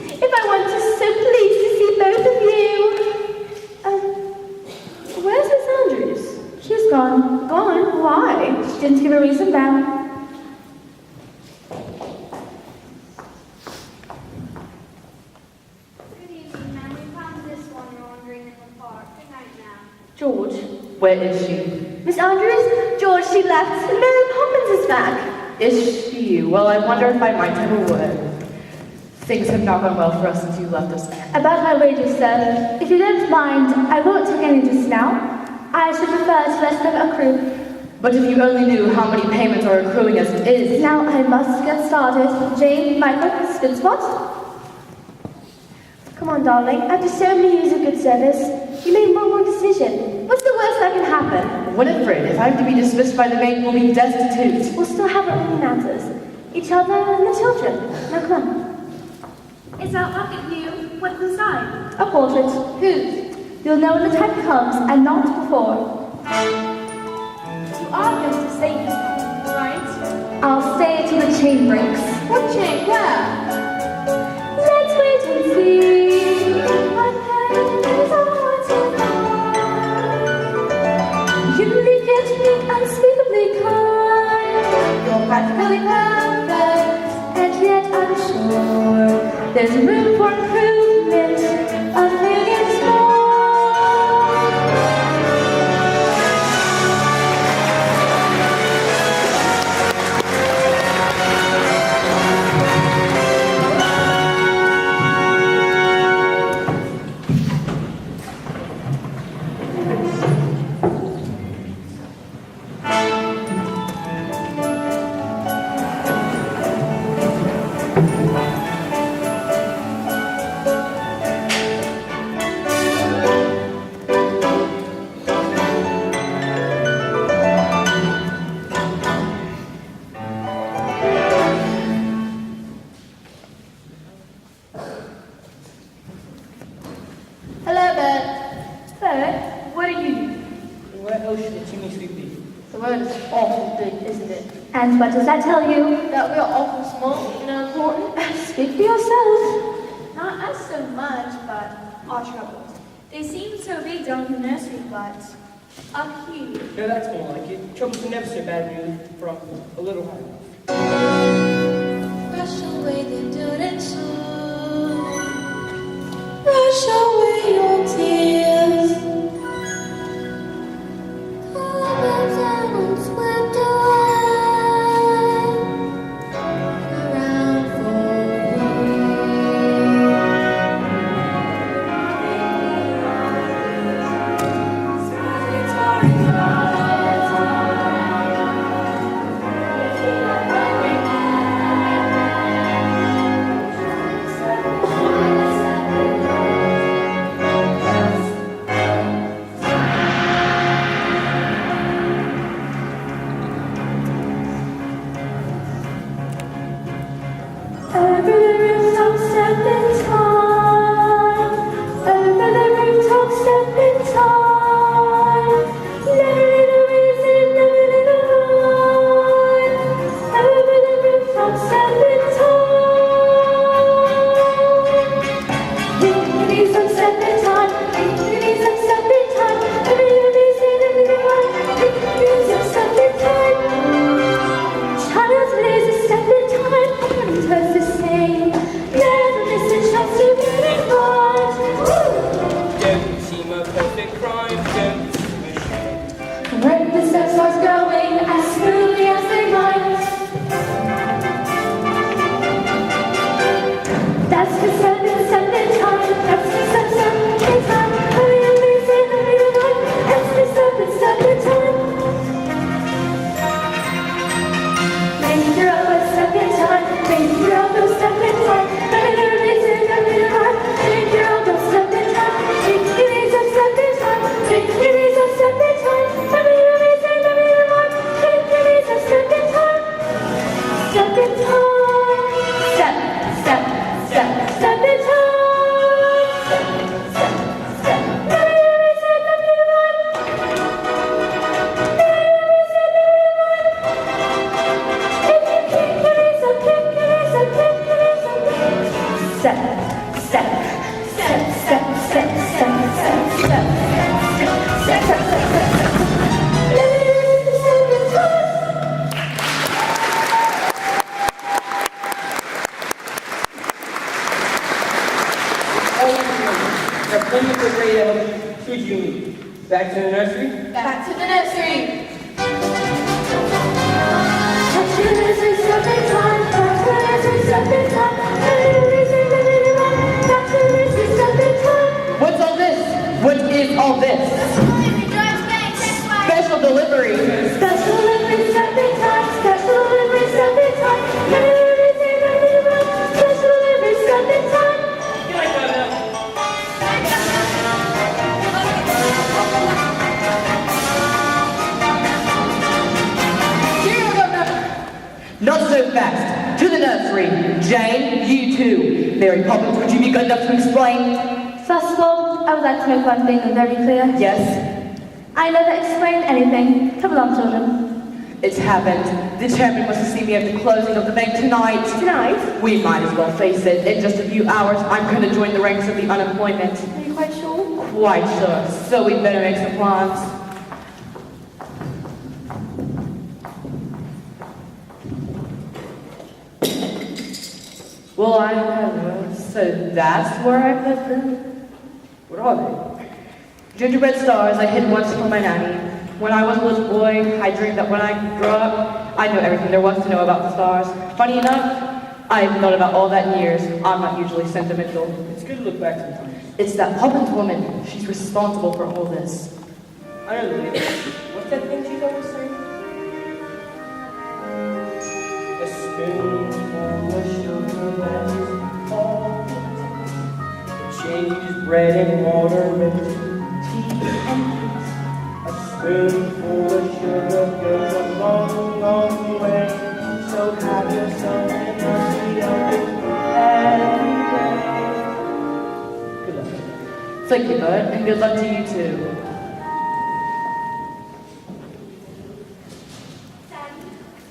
if I weren't just so pleased to see both of you. Where's Miss Andrews?
She's gone.
Gone? Why?
She didn't give a reason back.
George.
Where is she?
Miss Andrews, George, she left. And Mary Poppins is back.
Is she? Well, I wonder if I might have a word. Things have not gone well for us since you left us.
About my wages, sir. If you don't mind, I won't take any just now. I should prefer to let them accrue.
But if you only knew how many payments are accruing as it is.
Now I must get started. Jane, Michael, Spinspot.
Come on, darling. After so many years of good service, you made one wrong decision. What's the worst that can happen?
Winifred, if I'm to be dismissed by the maid, we'll be destitute.
We'll still have what really matters. Each other and the children. Now come on.
Is that locket new? What's inside?
A portrait.
Whose? You'll know when the time comes, and not before. You are going to stay here, right? I'll stay till the chain breaks.
What chain? Where?
Let's wait and see. What is all to find. You really get me unspeakably kind. You're practically perfect, and yet I'm sure there's room for improvement. A million more.
Hello, Bert.
Bert, what are you?
Where else should the chimney sweep be?
The road is awful big, isn't it?
And what does that tell you?
That we are awful small and unimportant.
Speak for yourself.
Not us so much, but our troubles. They seem so big down in the nursery, but up here.
No, that's more like it. Troubles are never so bad when you live from a little higher.
Brush away the dirt and soil. Brush away your tears. Come down and swept away. Around for
Over the rooftops, step in time. Over the rooftops, step in time. Never need a reason, never need a rhyme. Over the rooftops, step in time. You need some step in time. You need some step in time. Never need a reason, never need a rhyme. You need some step in time. Child lays a step in time. Does the same. Never miss a chance to get it right.
Don't seem a perfect crime, don't seem a shame.
When the steps start going as smoothly as they might. That's the step in time. That's the step in time. Hurry and easy, hurry and right. That's the step in time. Make your own step in time. Make your own step in time. Hurry and easy, hurry and right. Make your own step in time. Take your easy step in time. Take your easy step in time. Hurry and easy, hurry and right. Take your easy step in time. Step in time. Step, step, step, step in time. Step, step, step. Hurry and easy, hurry and right. Hurry and easy, hurry and right. If you kick your ease up, kick your ease up, kick your ease up, kick. Step, step, step, step, step, step, step, step, step, step, step, step, step. Let me read the step in time.
All you do, there are plenty of great help should you need. Back to the nursery?
Back to the nursery.
Back to the nursery, something time. Back to the nursery, something time. Back to the nursery, something time.
What's all this? What is all this? Special delivery.
Special delivery, something time. Special delivery, something time. Special delivery, something time.
Good night, Governor.
Cheerio, Governor.
Not so fast. To the nursery. Jane, you too. Mary Poppins, would you be good enough to explain?
First of all, I would like to make one thing very clear.
Yes,
I never explained anything. Come along, children.
it's happened. The chairman wants to see me at the closing of the bank tonight.
Tonight?
We might as well face it. In just a few hours, I'm going to join the ranks of the unemployment.
Are you quite sure?
Quite sure. So we'd better make some plans. Well, I never. So that's where I put them? What are they? Gingerbread stars I hid once from my nanny. When I was a little boy, I dreamed that when I grew up, I'd know everything there was to know about the stars. Funny enough, I haven't thought about all that in years. I'm not usually sentimental.
It's good to look back sometimes.
It's that Poppins woman. She's responsible for all this.
I know the lady. What's that thing she's always saying? A spoonful of sugar, that is all. Change bread and water into tea and peace. A spoonful of sugar goes a long, long way. So have yourself a nice every day. Good luck.
Thank you, Bud, and good luck to you too.
Daddy,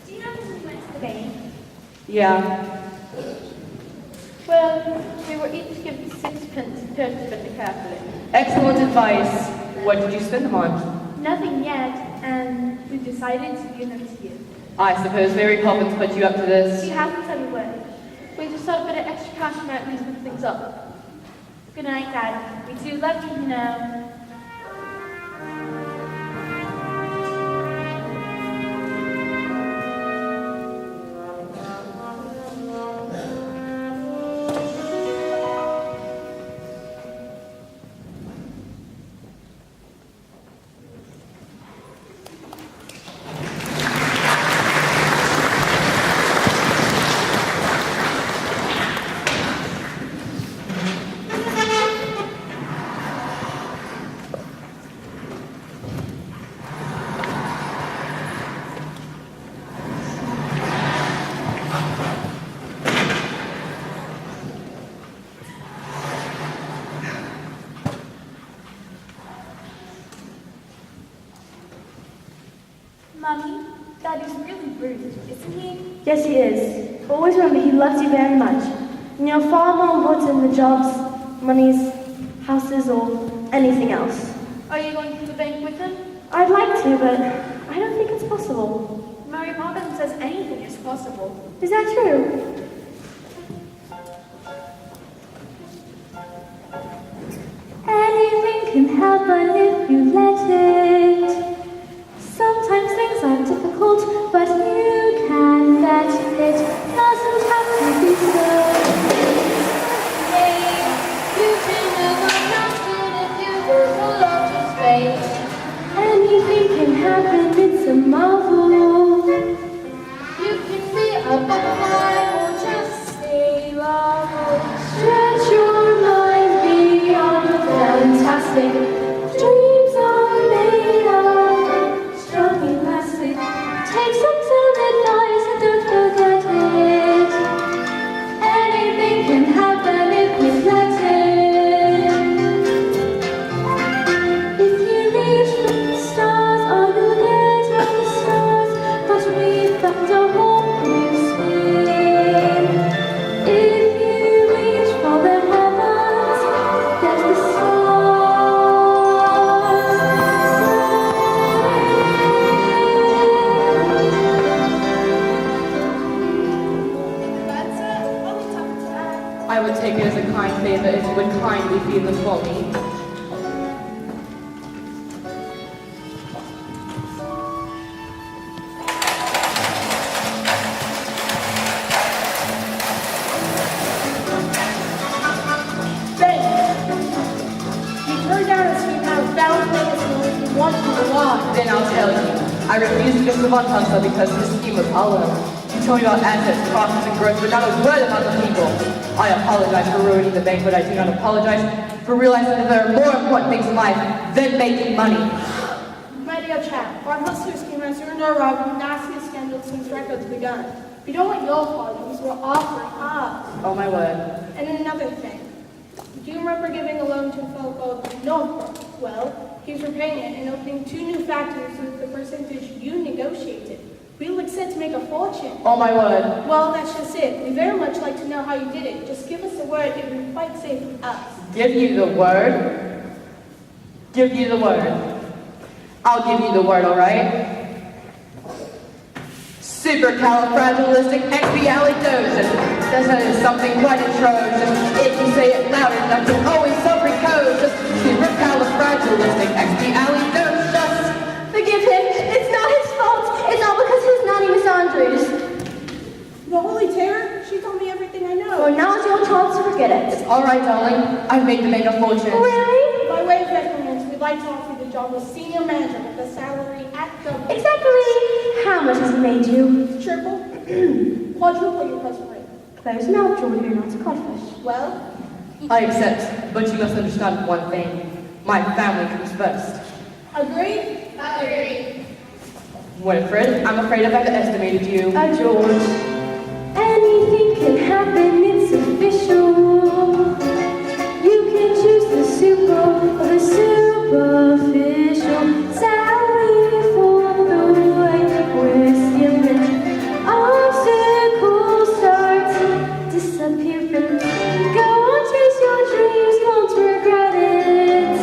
do you know when we went to the bank?
Yeah.
Well, we were each given 6pence per spend carefully.
Excellent advice. What did you spend them on?
Nothing yet, and we decided to give them to you.
I suppose Mary Poppins put you up to this.
She hasn't said a word. We just thought a bit of extra cash might loosen things up. Good night, Dad. We do love you, you know.
Mummy, Daddy's really rude, isn't he?
Yes, he is. Always remember, he loves you very much. And you're far more important than jobs, monies, houses, or anything else.
Are you going to the bank with him?
I'd like to, but I don't think it's possible.
Mary Poppins says anything is possible.
Is that true? Anything can happen if you let it. Sometimes things are difficult, but you can let it. Doesn't have to be so.
You can never imagine if you were allowed to space.
Anything can happen, it's a marvel.
You can be a butterfly or just stay level.
Stretch your mind beyond the fantastic. Dreams are made of strong elastic. Take some self-advice and don't forget it. Anything can happen if we let it. If you reach for the stars, all you'll get are the stars. But we've got a hole you spin. If you reach for the heavens, there's the
That's it. I'll be talking to Dad.
I would take it as a kind favor if you would kindly feed them for me. Then I'll tell you. I refused Mr. Von Hunter because his scheme was hollow. You told me about assets, profits, and growth, but not a word about the people. I apologize for ruining the bank, but I do not apologize for realizing that there are more important things in life than making money.
My dear chap, our hustler scheme has ruined our robbery, nastiest scandal since records begun. We don't want your pardons, we're offering ours.
Oh my word.
And another thing. Do you remember giving a loan to a fellow called Norfolk? Well, he's repaying it and opening 2 new factories with the percentage you negotiated. We look set to make a fortune.
Oh my word.
Well, that's just it. We very much like to know how you did it. Just give us the word, it would be quite safe with us.
Give you the word? Give you the word. I'll give you the word, all right? Supercalifragilisticexpialidocious. That is something quite atrocious. If you say it loud enough, you're always so precocious. Supercalifragilisticexpialidocious.
Forgive him. It's not his fault. It's all because his nanny, Miss Andrews.
The Holy Terror? She told me everything I know.
Well, now's your chance to forget it.
All right, darling. I've made the man a fortune.
Really?
By way of recompense, we'd like to offer you the job of senior manager with a salary at double.
Exactly. How much has he made you?
Triple? Quadruple your present rate.
Close mouth, George, you're not a codfish.
Well,
I accept, but you must understand one thing. My family comes first.
agreed?
Agreed.
Winifred, I'm afraid I've underestimated you.
George. Anything can happen, it's official. You can choose the super or the superficial. Sally for the white Christian. Obstacles start to disappear from you. Go on, chase your dreams, won't regret it.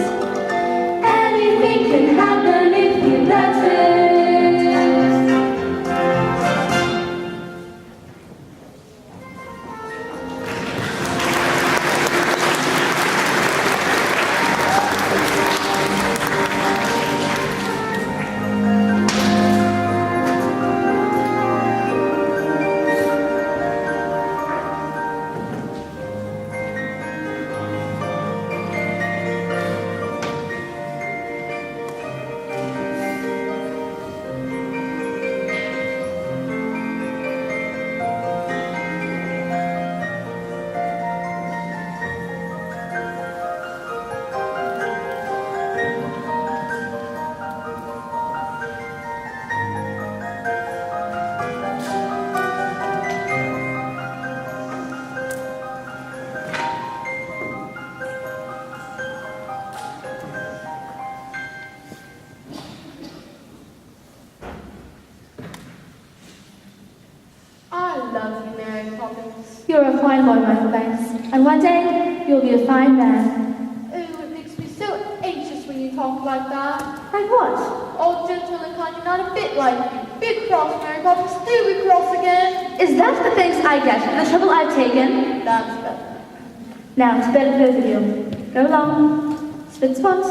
Anything can happen if you let it.
I love you, Mary Poppins.
You're a fine boy, Michael Banks, and one day you'll be a fine man.
Oh, it makes me so anxious when you talk like that.
Like what?
Oh, gentle and kind, you're not a bit like you. Big cross, Mary Poppins. Do we cross again?
Is that the thanks I get for the trouble I've taken?
That's better.
Now, to bed with both of you. Go along. Split spots.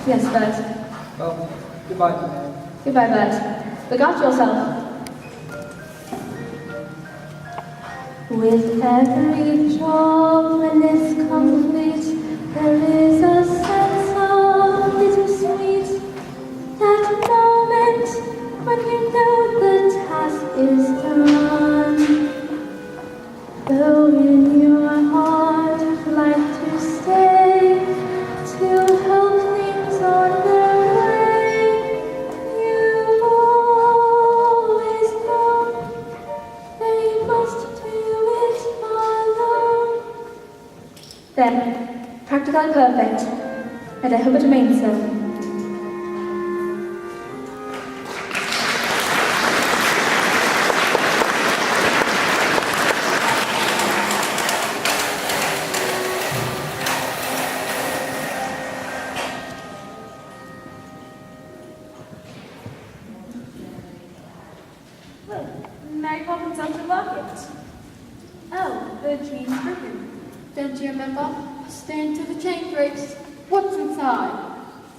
Yes, Bert.
Well, goodbye, man.
Goodbye, Bert. Look after yourself. With every job when it's complete, there is a sense of bittersweet. That moment when you know the task is done. Though in your heart you'd like to stay to help things on their way, you've always known they must do it alone. Then, practical and perfect, and I hope it remains so.
Well, Mary Poppins on the market. Oh, the dream's broken. Don't you remember? Stay until the chain breaks. What's inside?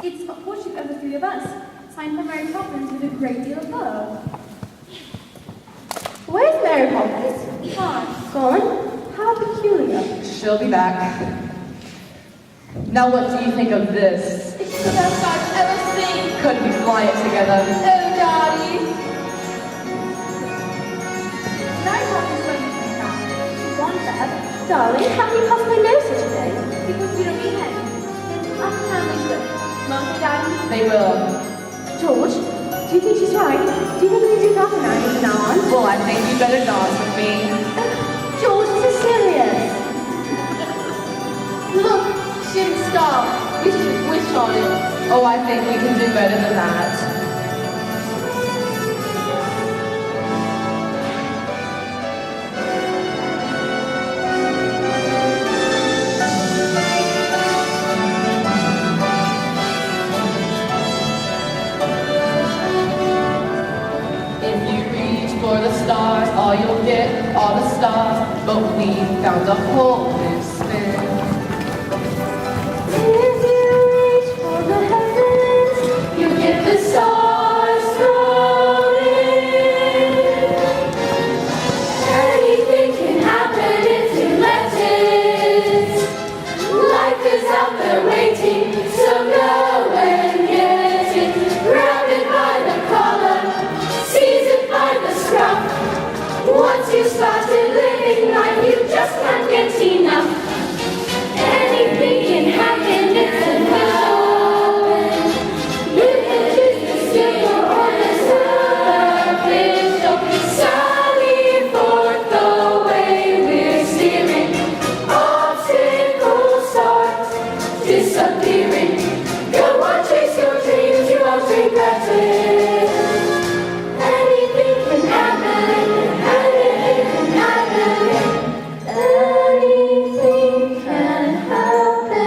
It's a portrait of the three of us,
Signed for Mary Poppins with a great deal of love. Where's Mary Poppins? Gone? How peculiar.
She'll be back. Now what do you think of this?
It's the best I've ever seen.
Could we fly it together?
Oh, Daddy.
Mary Poppins won't be back. She's gone for heaven. Darling, how can you possibly know such a thing? Because we don't meet him. Then our families will. Mum and Daddy?
They will.
George, do you think she's right? Do you think we can do nothing from now on?
Well, I think you better dance with me.
George, this is serious.
Look, shooting star. You should wish on it.
Oh, I think we can do better than that. For the stars, all you'll get, all the stars, but we found a whole new spin.
If you reach for the heavens, you get the stars thrown in. Anything can happen if you let it. Life is out there waiting, so go and get it. Grab it by the collar, seize it by the scruff. Once you started living life, you just can't get enough. Anything can happen, it's a happen. You can choose the simple or the superficial. Sally forth the way we're steering. Obstacles start disappearing. Go on, chase your dreams, you won't regret it. Anything can happen, anything can happen. Anything can happen.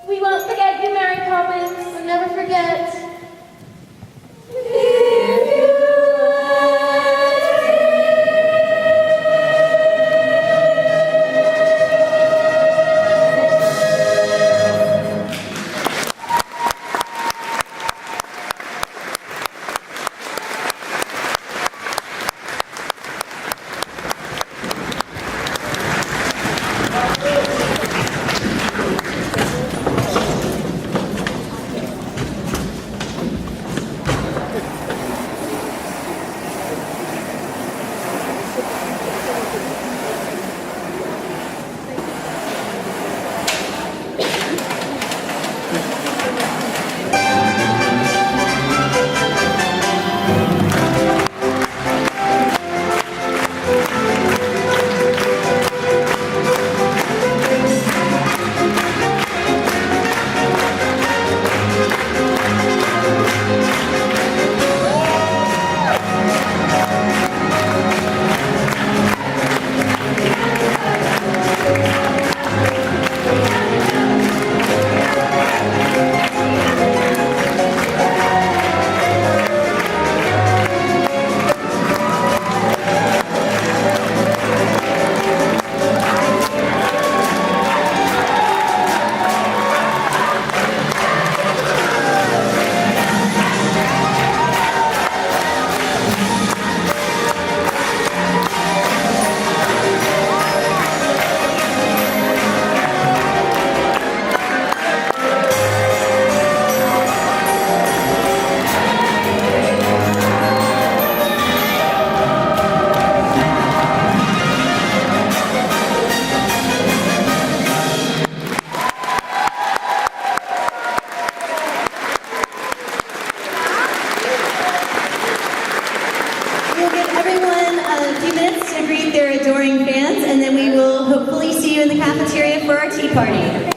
We won't forget you, Mary Poppins.
We'll never forget.
We'll give everyone a few minutes to greet their adoring fans, and then we will hopefully see you in the cafeteria for our tea party.